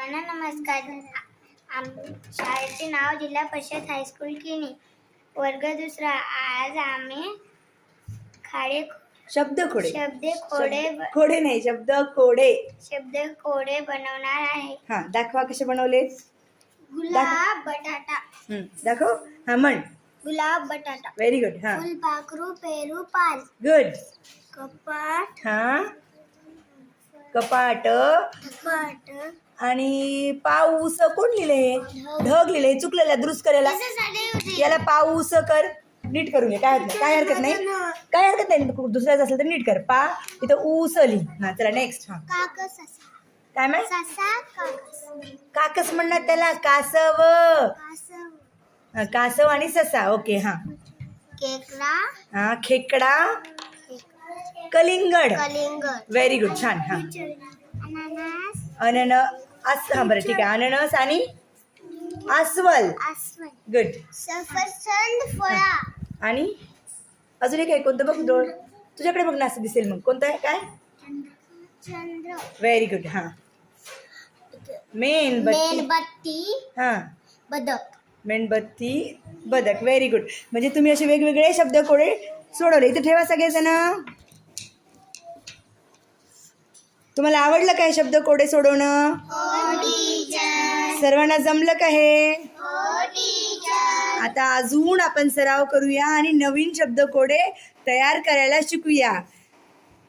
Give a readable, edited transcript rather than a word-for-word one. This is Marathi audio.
सर्वांना नमस्कार. शाळेचे नाव जिल्हा परिषद हायस्कूल किनी, वर्ग दुसरा. आज आम्ही शब्द खोडे बनवणार आहे. हा, दाखवा कसे बनवले. गुलाब बटाटा. दाखव. हा, म्हण. गुलाब बटाटा. Very good. हा, फुलपाखरू पेरू पाल. गुड. कपाट. हा, कपाट. आणि पाऊस कोण लिहिले. ढग लिहिले. चुकलेला दुरुस्त करायला. याला पाऊस कर. नीट करून घे. काय हरकत नाही. दुसऱ्याच असलं तर नीट कर. इथं ऊस लिही. हा, चला नेक्स्ट. हा, काकस. काय म्हण. काकस म्हणणार त्याला. कासव आणि ससा. ओके. हा, केकडा. हा, खेकडा. कलिंगड. Very good. छान. हा, अननस. हा, बरं ठीक आहे. अननस आणि अस्वल. गुड. सफरचंद फळा. आणि अजून एक आहे. कोणतं बघ. तुझ्याकडे बघ ना, असं दिसेल मग. कोणतं आहे. काय. चंद्र. Very good. हा, मेणबत्ती. हा, बदक. मेणबत्ती बदक. Very good. म्हणजे तुम्ही असे वेगवेगळे शब्द कोडे सोडवले. इथे ठेवा सगळेजण. तुम्हाला आवडलं काय शब्द कोडे सोडवणं. सर्वांना जमलं का हे. आता अजून आपण सराव करूया आणि नवीन शब्द कोडे तयार करायला शिकूया.